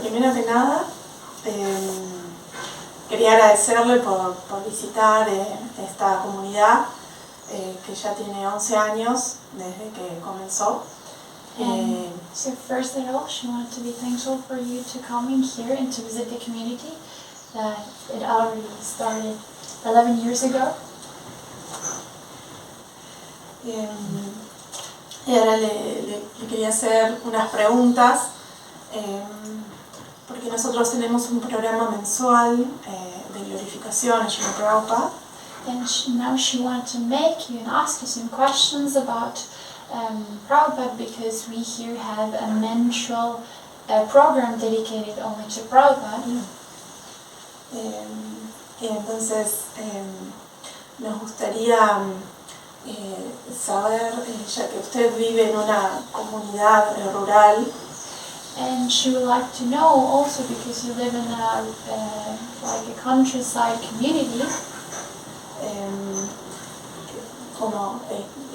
primero que nada, quería agradecerle por visitar esta comunidad que ya tiene 11 años desde que comenzó. So first of all, she wanted to be thankful for you to coming here and to visit the community that it already started 11 years ago. Y ahora le quería hacer unas preguntas, porque nosotros tenemos un programa mensual de glorificación en Srila Prabhupada. And now she wanted to make you and ask you some questions about Prabhupada, because we here have a mensual program dedicated only to Prabhupada. Y entonces nos gustaría saber, ya que usted vive en una comunidad rural, and she would like to know also, because you live in like a countryside community, como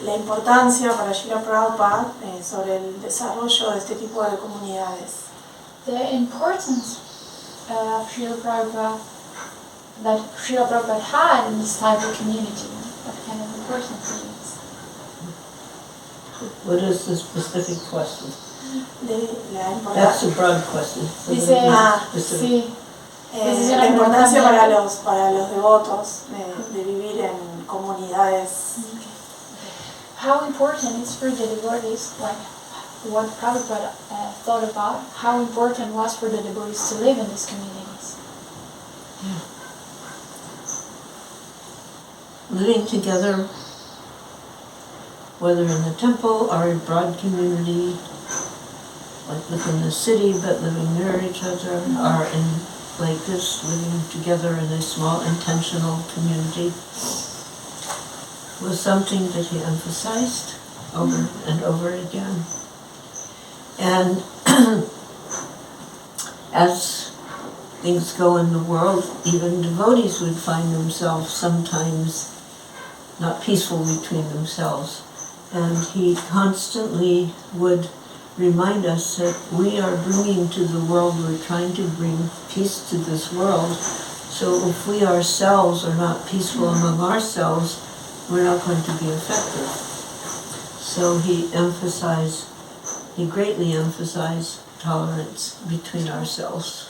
la importancia para Srila Prabhupada sobre el desarrollo de este tipo de comunidades. The importance of Srila Prabhupada, that Srila Prabhupada had in this type of community, what kind of importance it is. What is the specific question? That's a broad question. So Dice, specific. Sí. La importancia para los devotos de vivir en comunidades. How important is for the devotees, like what Prabhupada thought about, how important was for the devotees to live in these communities? Living together, whether in the temple or a broad community, like within the city but living near each other, or in like this, living together in a small intentional community, was something that he emphasized over and over again. And as things go in the world, even devotees would find themselves sometimes not peaceful between themselves. And he constantly would remind us that we are bringing to the world, we're trying to bring peace to this world. So if we ourselves are not peaceful among ourselves, we're not going to be effective. So he greatly emphasized tolerance between ourselves.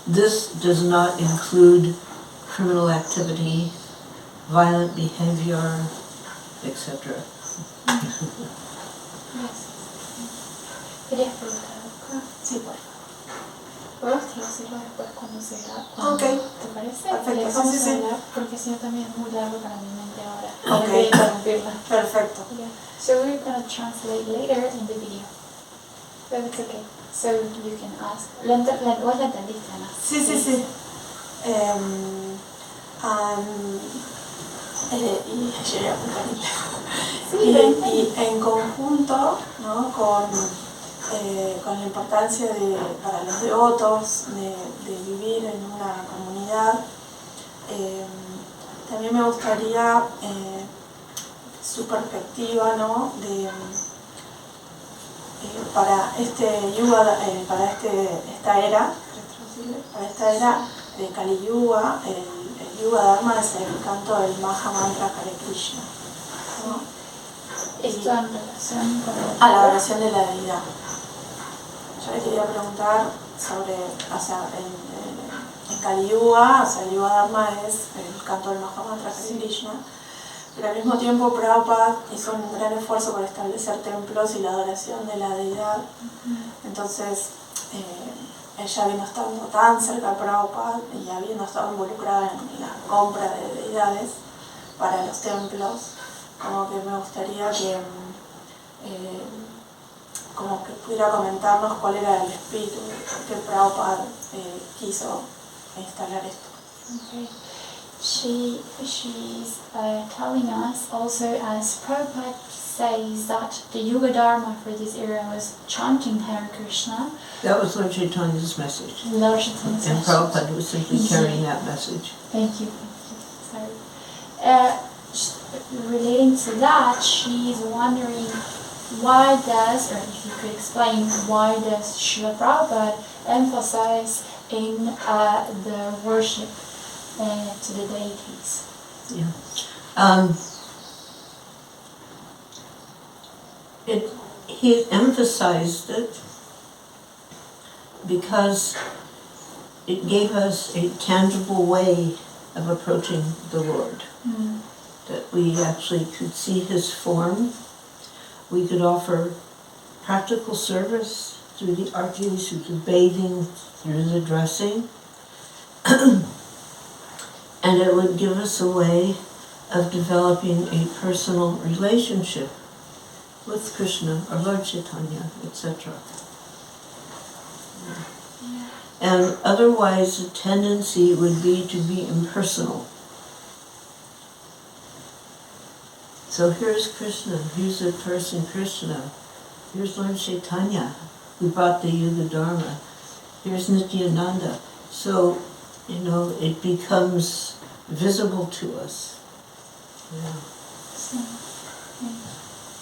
This does not include criminal activity, violent behavior, etc. ¿Querías preguntar algo? Sí, por favor. Podemos traducirlo después cuando se grabe. Okay. ¿Te parece? Perfecto, Vamos sí. a hablar, porque si no también es muy largo para mi mente ahora. Okay. Voy a interrumpirla. Perfecto. Yeah. So we're going to translate later in the video. But it's okay. So you can ask. ¿Vos la entendiste, Ana? Sí. Y en conjunto, ¿no? con la importancia para los devotos de vivir en una comunidad, también me gustaría su perspectiva, ¿no? Para este yuga, para esta era de Kali Yuga, el Yuga Dharma es el canto del Maha Mantra Hare Krishna, ¿no? Esto en relación con a la oración de la deidad. Yo le quería preguntar sobre, en Kali Yuga, el Yuga Dharma es el canto del Maha Mantra Hare Krishna, pero al mismo tiempo Prabhupada hizo un gran esfuerzo por establecer templos y la adoración de la deidad. Entonces, ella habiendo estado tan cerca de Prabhupada y habiendo estado involucrada en la compra de deidades para los templos, como que me gustaría como que pudiera comentarnos cuál era el espíritu que Prabhupada quiso instalar esto. Okay. She's telling us also, as Prabhupada says that the Yuga Dharma for this era was chanting Hare Krishna. That was Lord Chaitanya's message. Lord Chaitanya's and message. Prabhupada was simply carrying that message. Thank you. Sorry. Relating to that, she's wondering why does, or if you could explain, why does Srila Prabhupada emphasize in the worship to the deities? Yeah. He emphasized it because it gave us a tangible way of approaching the Lord. That we actually could see His form. We could offer practical service through the artis, through the bathing, through the dressing. And it would give us a way of developing a personal relationship with Krishna or Lord Chaitanya, etc. And otherwise the tendency would be to be impersonal. So here's Krishna, here's a person Krishna, here's Lord Chaitanya who brought the Yuga Dharma, here's Nityananda. So, it becomes visible to us.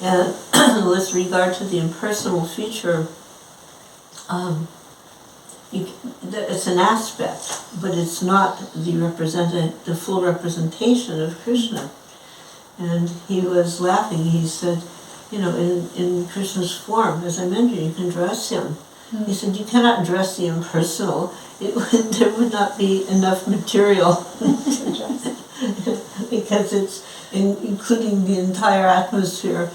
And with regard to the impersonal feature, it's an aspect, but it's not the full representation of Krishna. And he was laughing. He said, in Krishna's form, as I mentioned, you can dress him. He said, you cannot dress the impersonal. There would not be enough material because it's including the entire atmosphere.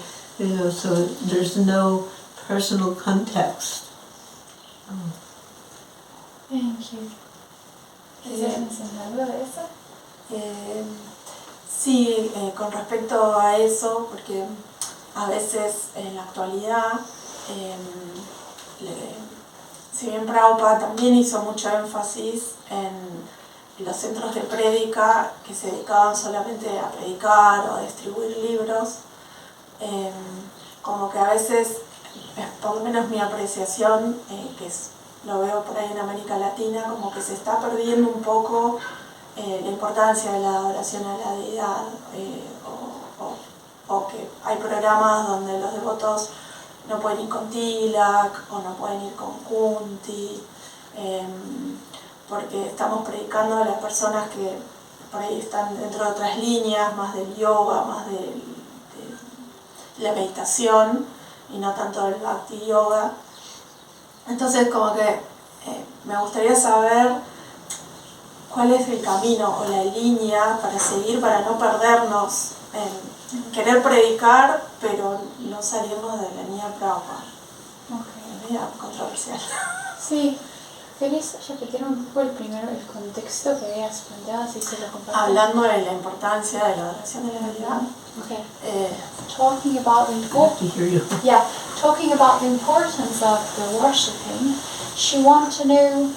So there's no personal context. Thank you. ¿Quieres algo de eso? Sí, con respecto a eso, porque a veces en la actualidad, si bien Prabhupada también hizo mucho énfasis en los centros de prédica que se dedicaban solamente a predicar o a distribuir libros, como que a veces, por lo menos mi apreciación, lo veo por ahí en América Latina, como que se está perdiendo un poco la importancia de la adoración a la deidad, o que hay programas donde los devotos no pueden ir con tilak o no pueden ir con kunti, porque estamos predicando a las personas que por ahí están dentro de otras líneas, más del yoga, más de la meditación y no tanto del bhakti yoga. Entonces como que me gustaría saber cuál es el camino o la línea para seguir, para no perdernos en querer predicar, pero no salirnos de la línea Prabhupada. Es medio controversial. Sí. ¿Querías repetir un poco el contexto que habías planteado, así se lo comparto? Hablando de la importancia de la adoración de la deidad. Talking about the importance of the worshiping, she wants to know,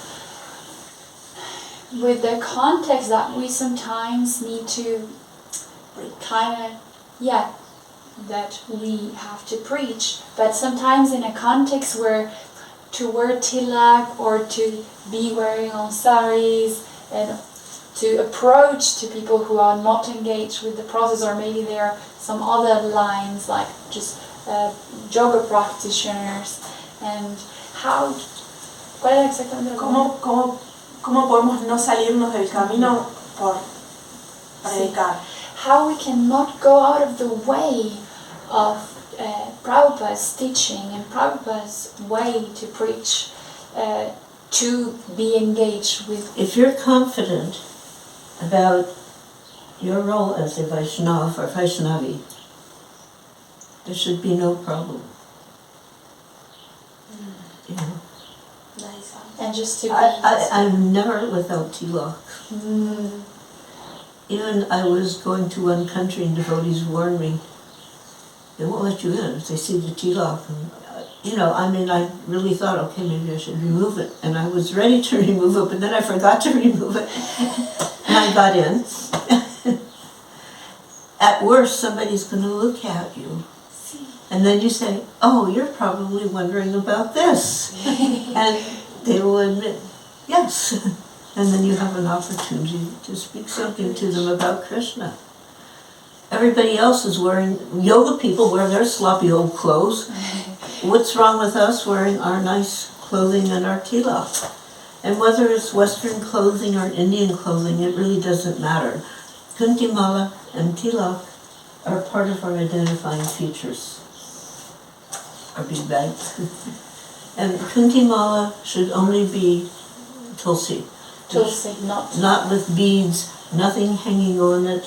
with the context that we sometimes need to that we have to preach, but sometimes in a context where to wear tilak or to be wearing on saris and to approach to people who are not engaged with the process, or maybe there are some other lines like just yoga practitioners, and ¿cuál era exactamente lo que ¿Cómo podemos no salirnos del camino por predicar? How we cannot go out of the way of Prabhupada's teaching and Prabhupada's way to preach, to be engaged with. If you're confident about your role as a Vaishnava or Vaishnavi, there should be no problem. Nice. And just to be... I'm never without tilak. Even I was going to one country and devotees warned me, they won't let you in if they see the tilak. And, I really thought, okay, maybe I should remove it. And I was ready to remove it, but then I forgot to remove it. And I got in. At worst, somebody's going to look at you. And then you say, oh, you're probably wondering about this. And they will admit, yes. And then you have an opportunity to speak something to them about Krishna. everybody else is wearing, yoga people wear their sloppy old clothes. What's wrong with us wearing our nice clothing and our tilak? And whether it's Western clothing or Indian clothing, it really doesn't matter. Kuntimala and tilak are part of our identifying features. Our big bag. And kuntimala should only be tulsi. Tulsi, not. Not with beads, nothing hanging on it.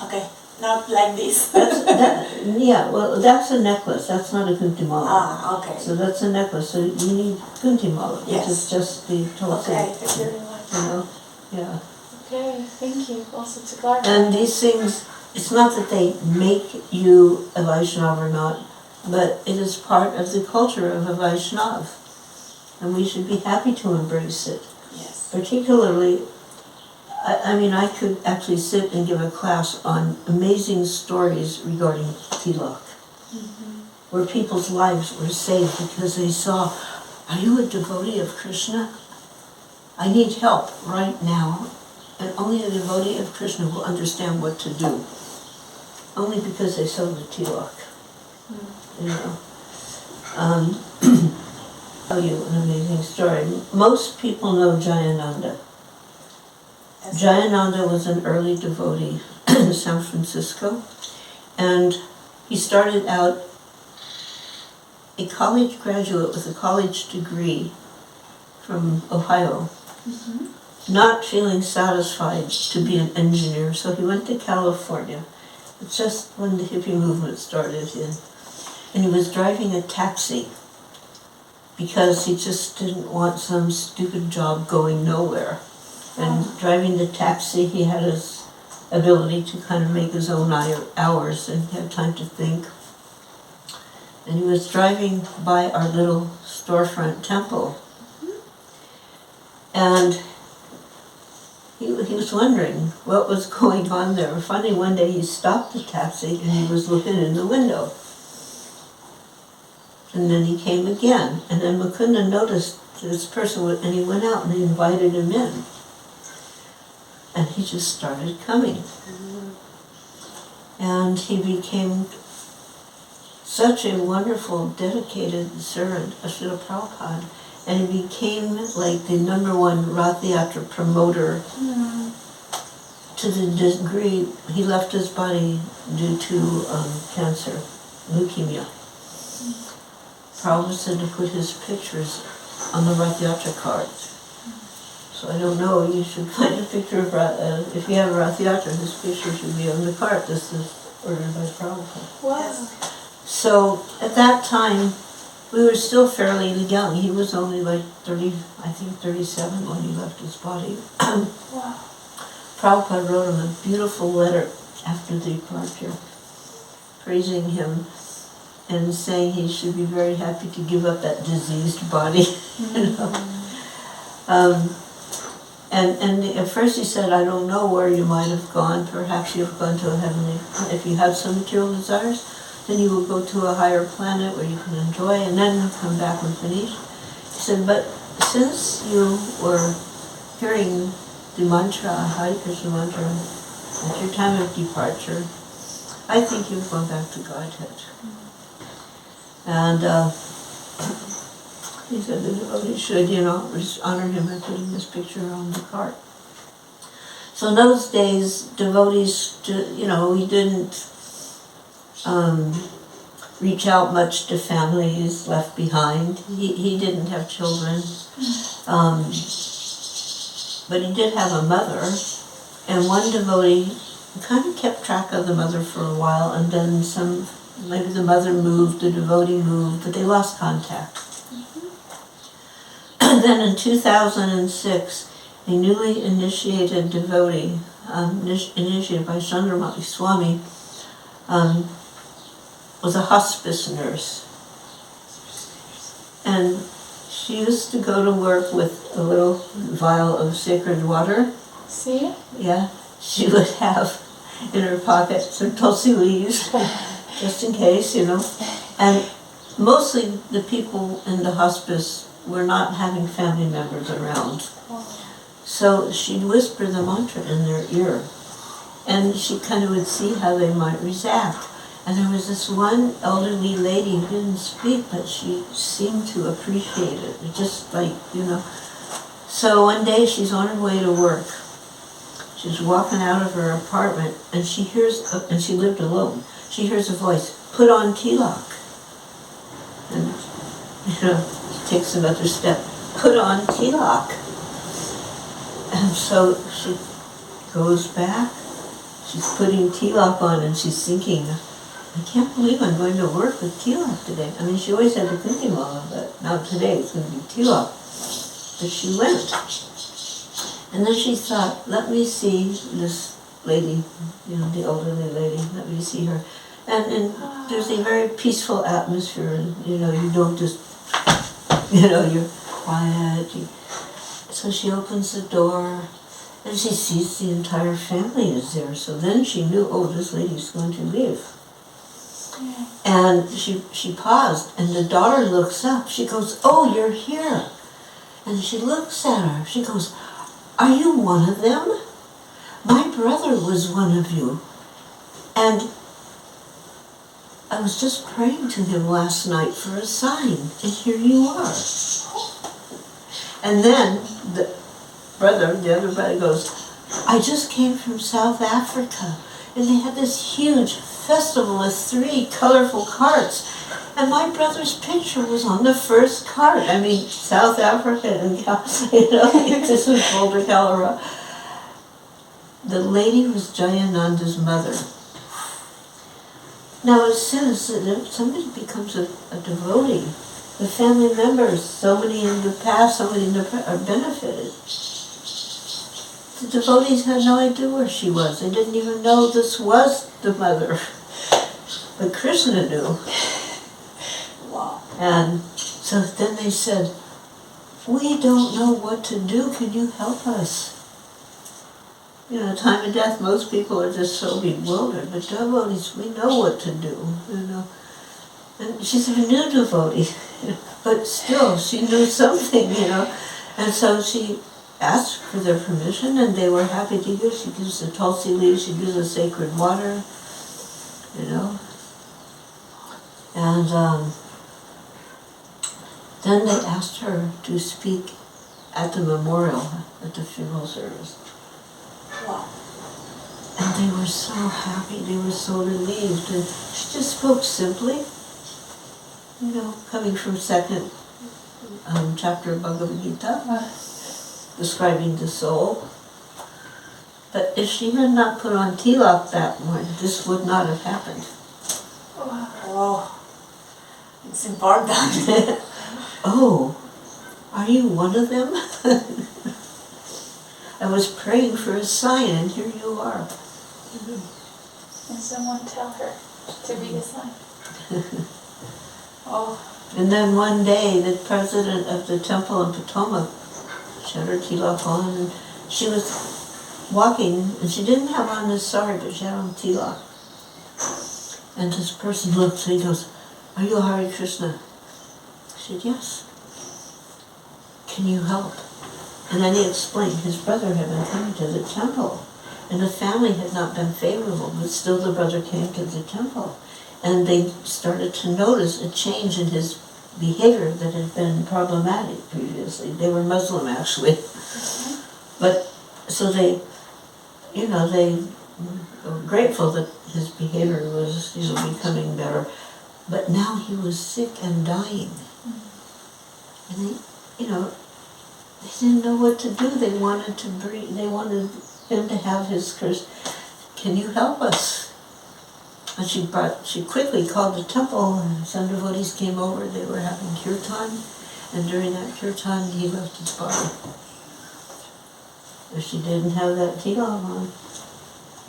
Okay. Not like this. Yeah, well, that's a necklace. That's not a kuntimala. Okay. So that's a necklace. So you need kuntimala, which Yes. is just the tulsi. Okay, thank you very much. You know, yeah. Okay, thank you. Also to clarify. And these things, it's not that they make you a Vaishnava or not, but it is part of the culture of a Vaishnava. And we should be happy to embrace it. Yes. Particularly, I mean, I could actually sit and give a class on amazing stories regarding tilak, where people's lives were saved because they saw, are you a devotee of Krishna? I need help right now. And only a devotee of Krishna will understand what to do. Only because they saw the tilak. You know. I'll tell you an amazing story. Most people know Jayananda. Jayananda was an early devotee in San Francisco, and he started out a college graduate with a college degree from Ohio, not feeling satisfied to be an engineer, so he went to California. It's just when the hippie movement started in, and he was driving a taxi because he just didn't want some stupid job going nowhere. And driving the taxi, he had his ability to kind of make his own hours and have time to think. And he was driving by our little storefront temple. And he was wondering what was going on there. Finally, one day he stopped the taxi and he was looking in the window. And then he came again. And then Mukunda noticed this person, and he went out and he invited him in. And he just started coming. And he became such a wonderful, dedicated servant of Srila Prabhupada. And he became like the #1 Rath Yatra promoter to the degree he left his body due to cancer, leukemia. Prabhupada said to put his pictures on the Rath Yatra cards. So I don't know, you should find a picture of, if you have Rath Yatra, his picture should be on the cart. This is ordered by Prabhupada. Wow. So at that time, we were still fairly young. He was only like 30, I think 37 when he left his body. Wow. Prabhupada wrote him a beautiful letter after the departure, praising him and saying he should be very happy to give up that diseased body. You know? And at first he said, I don't know where you might have gone. Perhaps you have gone to a heavenly planet. If you have some material desires, then you will go to a higher planet where you can enjoy, and then you'll come back and finish. He said, but since you were hearing the mantra, Hare Krishna mantra, at your time of departure, I think you've gone back to Godhead. And he said the devotee should, you know, just honor him by putting this picture on the cart. So in those days, devotees, you know, we didn't reach out much to families left behind. He didn't have children, but he did have a mother, and one devotee kind of kept track of the mother for a while, and then maybe the mother moved, the devotee moved, but they lost contact. And then in 2006, a newly initiated devotee, initiated by Chandramati Swami, was a hospice nurse. And she used to go to work with a little vial of sacred water. See? Yeah, she would have in her pocket some tulsi leaves, just in case, you know. And mostly the people in the hospice were not having family members around. So she'd whisper the mantra in their ear. and she kind of would see how they might react. And there was this one elderly lady who didn't speak, but she seemed to appreciate it, just like, you know. So one day she's on her way to work. She's walking out of her apartment, and she hears, and she lived alone, she hears a voice, "Put on tilak." And, you know, she takes another step, "Put on tilak." And so she goes back, she's putting tilak on, and she's thinking, I can't believe I'm going to work with tilak today. I mean, she always had the kuntimala, but now today it's going to be tilak. But she went. And then she thought, let me see this lady, you know, the elderly lady, let me see her. And there's a very peaceful atmosphere, and, you know, you don't just, you know, you're quiet. So she opens the door, and she sees the entire family is there. So then she knew, oh, this lady's going to leave. And she paused, and the daughter looks up. She goes, "Oh, you're here." And she looks at her. She goes, "Are you one of them? My brother was one of you. And I was just praying to him last night for a sign, and here you are." And then the other brother goes, "I just came from South Africa, and they had this huge festival with 3 colorful carts, and my brother's picture was on the first cart." I mean, South Africa, and you know, this is Boulder, Colorado. The lady was Jayananda's mother. Now, as soon as somebody becomes a devotee, the family members, so many in the past, so many in the present, are benefited. The devotees had no idea where she was. They didn't even know this was the mother. But Krishna knew. Wow. And so then they said, "We don't know what to do. Can you help us?" You know, time of death, most people are just so bewildered. But devotees, we know what to do, you know. And she's a new devotee, but still, she knew something, you know. And so she asked for their permission, and they were happy to give. She gives the tulsi leaves, she gives the sacred water, you know. And then they asked her to speak at the memorial, at the funeral service. Wow. And they were so happy, they were so relieved. And she just spoke simply, you know, coming from second chapter of Bhagavad Gita, describing the soul. But if she had not put on tilak that morning, this would not have happened. Oh, it's important. "Oh, are you one of them?" I was praying for a sign, and here you are. And someone tell her to be the sign. Oh, And then one day, the president of the temple in Potomac, she had her tilak on, and she was walking, and she didn't have on this sari, but she had on tilak. And this person looked, and he goes, "Are you Hare Krishna?" I said, "Yes." "Can you help?" And then he explained his brother had been coming to the temple, and the family had not been favorable, but still the brother came to the temple. And they started to notice a change in his behavior that had been problematic previously. They were Muslim, actually. But, so they, you know, they were grateful that his behavior was, you know, becoming better. But now he was sick and dying. And they, you know, they didn't know what to do. They wanted to breathe. They wanted him to have his curse. "Can you help us?" And she quickly called the temple, and some devotees came over. They were having kirtan, and during that kirtan, he left his body. If she didn't have that tilak on,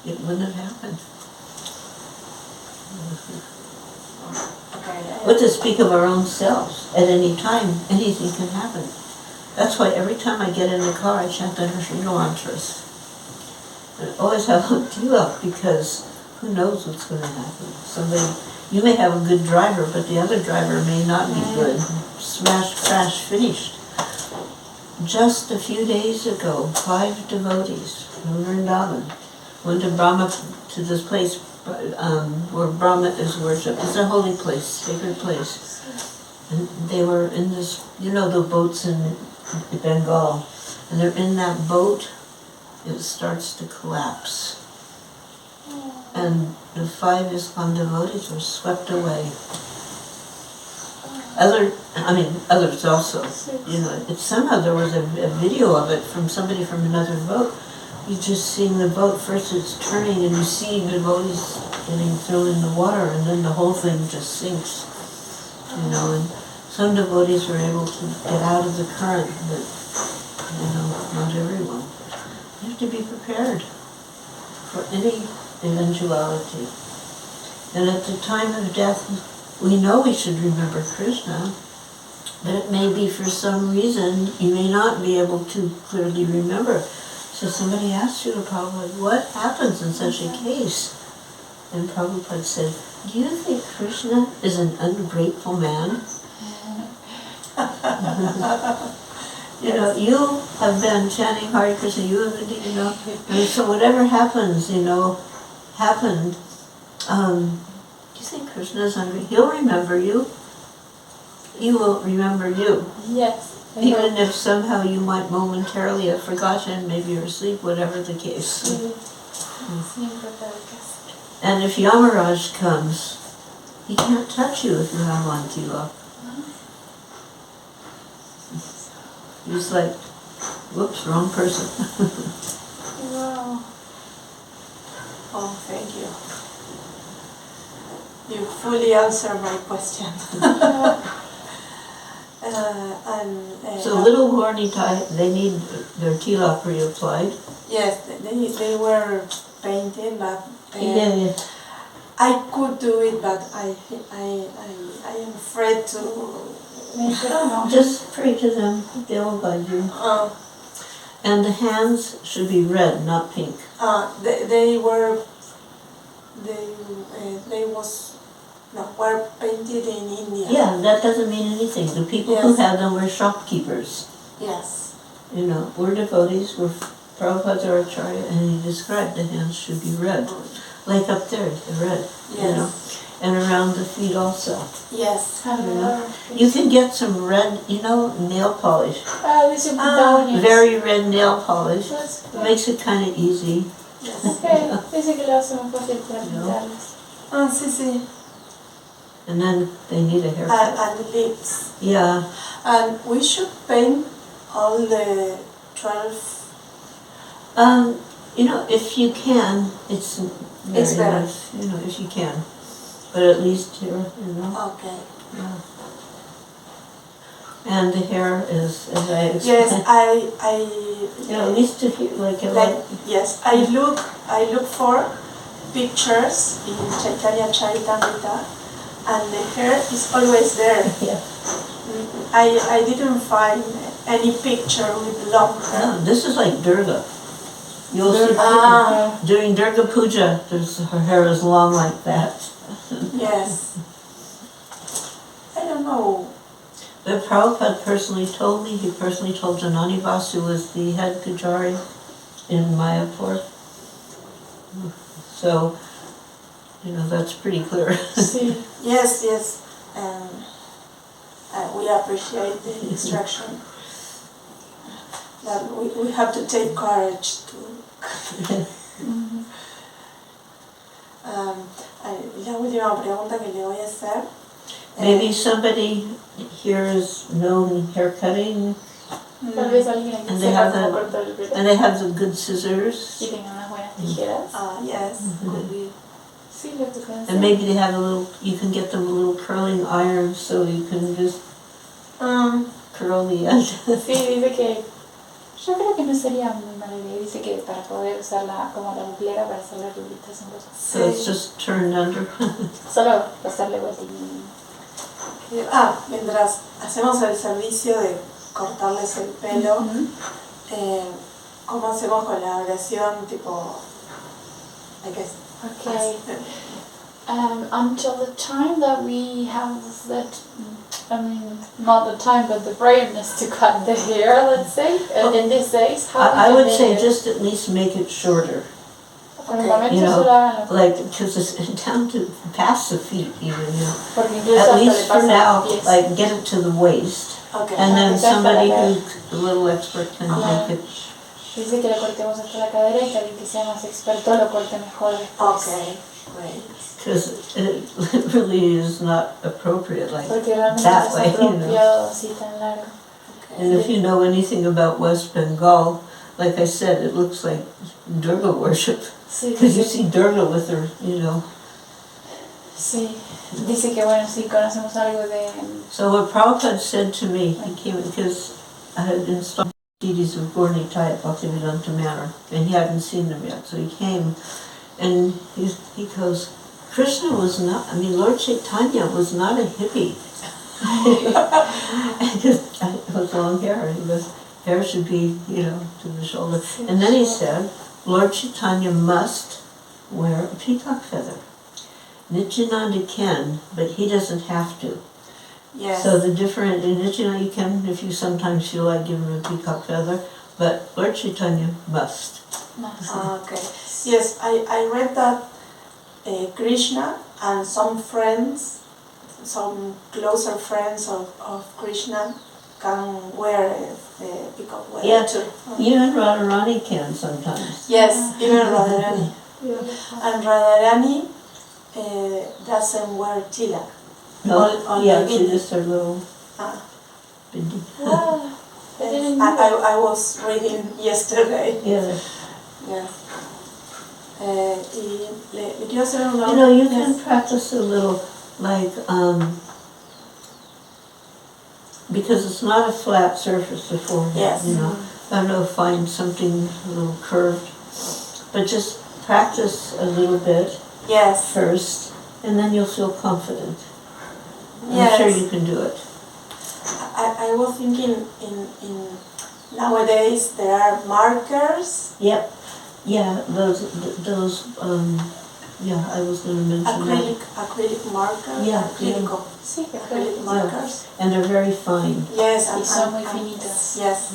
it wouldn't have happened. okay. What to speak of our own selves? At any time, anything can happen. That's why every time I get in the car, I chant the Harinal mantras. And I always have a tilak, because who knows what's going to happen. You may have a good driver, but the other driver may not be good. Smash, crash, finished. Just a few days ago, 5 devotees from Vrindavan went to this place where Brahma is worshipped. It's a holy place, sacred place. And they were in this, the boats in Bengal, and they're in that boat, it starts to collapse. And the 5 ISKCON devotees were swept away. Others also. Somehow there was a video of it from somebody from another boat. You're just seeing the boat, first it's turning and you see the devotees getting thrown in the water, and then the whole thing just sinks. And some devotees were able to get out of the current, but not everyone. You have to be prepared for any eventuality. And at the time of death, we know we should remember Krishna, but it may be for some reason you may not be able to clearly remember. So somebody asked you, Prabhupada, what happens in such a case? And Prabhupada said, do you think Krishna is an ungrateful man? You have been chanting Hare Krishna, and so whatever happens, happened. Do you think Krishna is hungry? He'll remember you. He will remember you. Yes. Even if somehow you might momentarily have forgotten, maybe you're asleep, whatever the case. And if Yamaraj comes, he can't touch you if you have on tilak. He's like, whoops, wrong person. Wow. Oh, thank you. You fully answered my question. So little horny they need their tilak reapplied. Yes, they were painting, but Yeah. I could do it, but I am afraid to. Just pray to them, they'll guide you. And the hands should be red, not pink. They were painted in India. Yeah, that doesn't mean anything. The people who had them were shopkeepers. Yes. We're devotees, we're Prabhupada's our acharya, and he described the hands should be red. Like up there, they're red. Yes. And around the feet also. Yes. You can get some red, nail polish. Very red nail polish. It makes it kind of easy. Yes. Sí. And then they need a haircut. And lips. Yeah. And we should paint all the 12. If you can, it's better. Nice, if you can. But at least here, Okay. Yeah. And the hair is, as I explained. Yes, I. At least if you yes, I look for pictures in Chaitanya Charitamrita, and the hair is always there. Yeah. I didn't find any picture with long hair. No, this is like Durga. You'll see during Durga Puja, her hair is long like that. Yes. I don't know. But Prabhupada personally told me, he personally told Janani Basu, who was the head Pujari in Mayapur. So, that's pretty clear. Yes. We appreciate the instruction. That we have to take courage to. La última pregunta que le voy a hacer. Maybe somebody here is known haircutting, and they have the good scissors. Yes, could be. And maybe they have you can get them a little curling iron so you can just curl the end. Yo creo que no sería muy mala idea. Dice que para poder usarla como la buclera para hacer las rulitas en cosas. So it's just turned under. Solo pasarle vuelta. Mientras hacemos el servicio de cortarles el pelo, ¿cómo hacemos con la oración tipo? Okay. Until the time that we have that, not the time, but the braveness to cut the hair, let's say, in these days, how I would say just at least make it shorter. Por el Okay. momento You know, solo hagan lo like, because it's down to past the feet even, you know. porque incluso At hasta le least for pasa now, a los pies. like, get it to the waist. Okay. And then Quizás para somebody ver. who's a little expert can Ajá. make it. Dice que le cortemos hasta la cadera y que alguien que sea más experto lo corte mejor después. Okay, great. Because it really is not appropriate like Porque realmente that no way, es you know. apropiado así tan largo. And if you know anything about West Bengal, like I said, it looks like Durga worship. Sí, Because you dice, see Durga with her, you know. sí, dice que bueno, sí conocemos algo de... So what Prabhupada said to me, he came, because I had installed CDs of Gorni Taya Bhaktivedanta Manor, and he hadn't seen them yet. So he came, and he goes, Krishna was not, I mean, Lord Chaitanya was not a hippie. Because it was long hair, he goes, hair should be, you know, to the shoulder. And then he said, Lord Chaitanya must wear a peacock feather. Nityananda can, but he doesn't have to. Yes. So the different, in Nityananda you can, if you sometimes feel like giving him a peacock feather, but Lord Chaitanya must. Okay. Yes, I read that Krishna and some friends, some closer friends of Krishna can wear a peacock feather Yeah. too. Even Radharani can sometimes. Yes, even Radharani. Beautiful. And Radharani doesn't wear tilak. On Yeah, the she bindi. just her little Ah, bindi. Wow, I yes. didn't know. I was reading yesterday. Yeah. Yes. Y le quiero hacer una... You know, you Yes. can practice a little, like, because it's not a flat surface, the forehead, Yes. you know. I don't know, find something a little curved, but just practice a little bit Yes. first, and then you'll feel confident. I'm Yes. sure you can do it. I was thinking in nowadays there are markers, Yep. Yeah, those, yeah, I was going to mention that. acrylic markers, Yeah, acrylico, Sí, acrylic markers. And they're very fine. Yes, Y son muy finitas. Yes.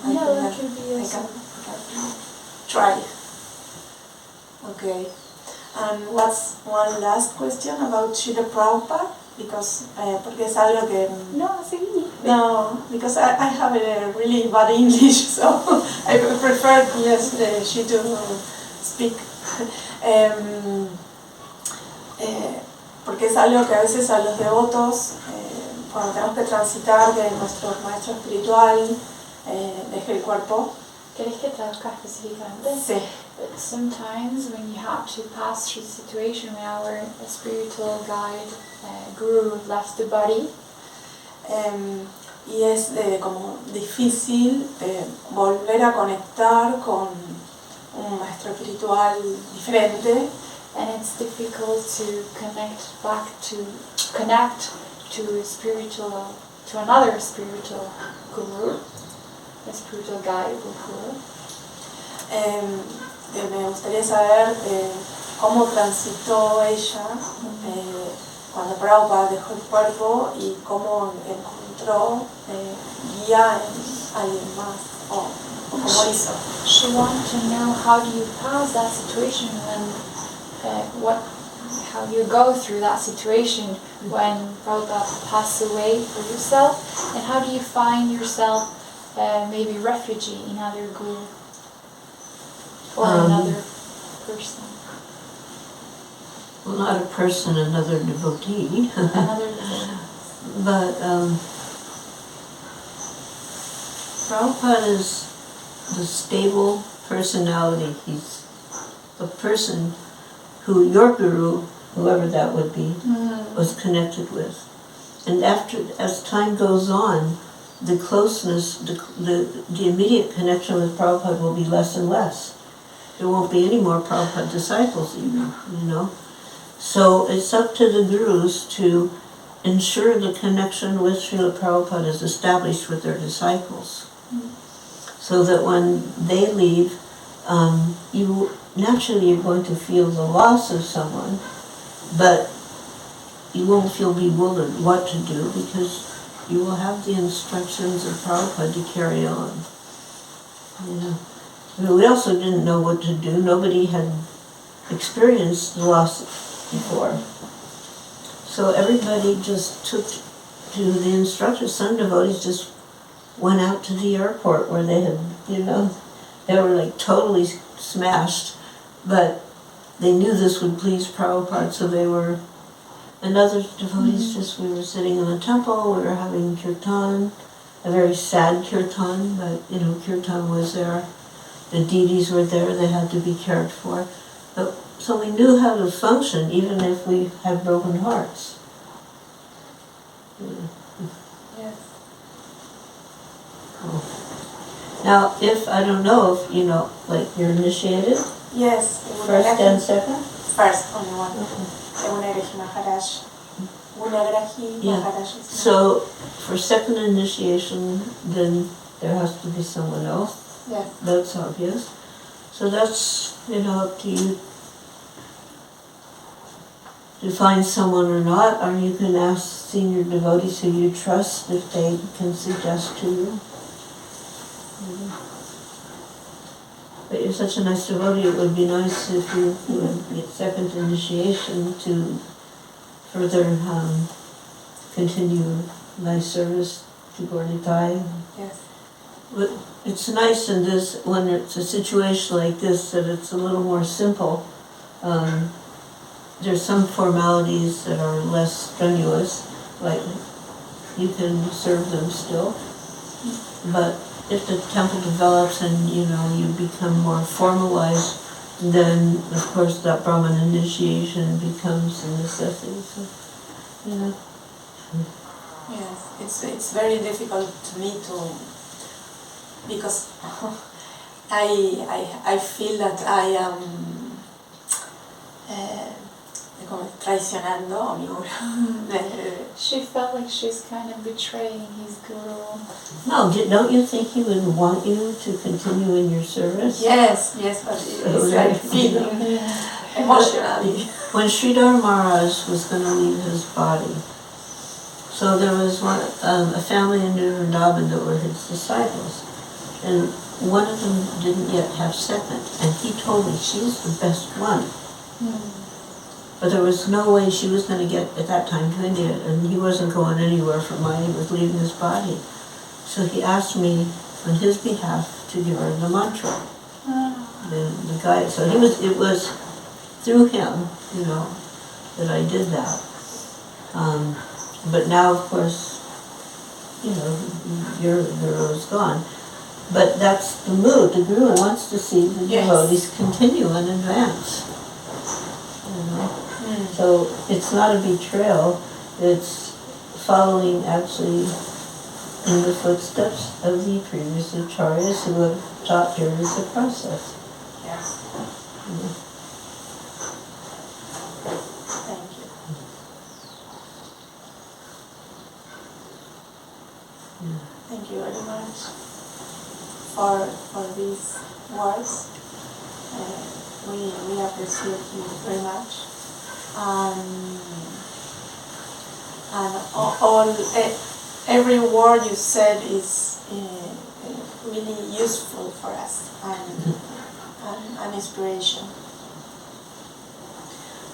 I Yeah, think that could be I awesome. can try. Okay. And what's one last question about Srila Prabhupada? Because, porque es algo que... No, seguí. No, because I have a really bad English, so I prefer she to speak. Porque es algo que a veces a los devotos, cuando tenemos que transitar de nuestro maestro espiritual, deje el cuerpo. ¿Querés que traduzca específicamente? Sí. But sometimes when you have to pass through the situation when our spiritual guide, guru, left the body, Y es como difícil volver a conectar con un maestro espiritual diferente. and it's difficult to connect to another spiritual guru, a spiritual guide or guru. Me gustaría saber cómo transitó ella cuando Prabhupada dejó el cuerpo y cómo encontró guía en alguien más o cómo hizo. She wanted to know how do you pass that situation when, how you go through that situation when Prabhupada passed away for yourself, and how do you find yourself maybe refugee in another guru or another person. Well, not a person, another devotee. Another devotee. But Prabhupada is the stable personality. He's the person who your guru, whoever that would be, was connected with. And as time goes on, the closeness, the immediate connection with Prabhupada will be less and less. There won't be any more Prabhupada disciples even, you know. So it's up to the gurus to ensure the connection with Srila Prabhupada is established with their disciples. So that when they leave, naturally you're going to feel the loss of someone, but you won't feel bewildered what to do because you will have the instructions of Prabhupada to carry on. You know. We also didn't know what to do. Nobody had experienced loss before. So everybody just took to the instructors. Some devotees just went out to the airport where they had, they were like totally smashed, but they knew this would please Prabhupada, so they were, and other devotees just, we were sitting in the temple, we were having kirtan, a very sad kirtan, but kirtan was there, the deities were there, they had to be cared for. But, so we knew how to function even if we had broken hearts. Yes. Now, I don't know if, like you're initiated? Yes. First and second? First, only one. Okay. Gunagrahi Maharaj. So, for second initiation, then there has to be someone else. Yes. That's obvious. So that's, up to you to find someone or not, or you can ask senior devotees who you trust if they can suggest to you. But you're such a nice devotee, it would be nice if you would get second initiation to further continue nice service to Gornitai. Yes. But it's nice in this, when it's a situation like this, that it's a little more simple. There's some formalities that are less strenuous, like you can serve them still. But if the temple develops and you become more formalized, then of course that Brahman initiation becomes a necessity. So, Yes, it's very difficult to me because I feel that I am traicionando a mi guru. She felt like she's kind of betraying his guru. No, don't you think he would want you to continue in your service? Yes, but it's like feeling emotionally. When Sridhar Maharaj was going to leave his body, so there was a family in New Vrindavan that were his disciples, and one of them didn't yet have second, and he told me she's the best one. But there was no way she was going to get, at that time, to India, and he wasn't going anywhere from mine, he was leaving his body. So he asked me, on his behalf, to give her the mantra. The guy, so it was through him, that I did that. But now, of course, your guru is gone. But that's the mood. The guru wants to see the devotees continue and advance. So it's not a betrayal, it's following actually in the footsteps of the previous acharyas who have taught here is the process. Yes. Thank you. Thank you very much for these words. We appreciate you very much. And every word you said is really useful for us and an inspiration.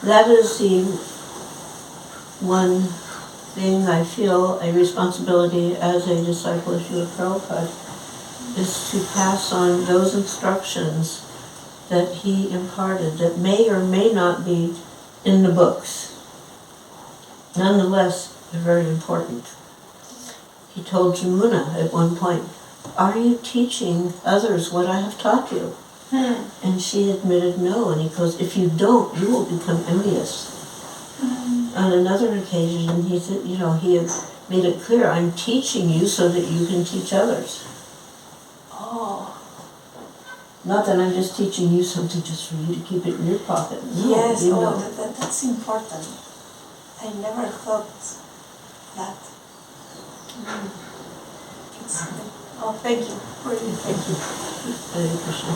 That is the one thing I feel a responsibility as a disciple of Srila Prabhupada, is to pass on those instructions that he imparted that may or may not be in the books. Nonetheless, they're very important. He told Jamuna at one point, "Are you teaching others what I have taught you?" And she admitted no, and he goes, "If you don't, you will become envious." On another occasion, he said, he had made it clear, "I'm teaching you so that you can teach others." Oh. Not that I'm just teaching you something just for you to keep it in your pocket. No, Yes, that's important. I never thought that. Thank you. Really, thank you. Hare Krishna.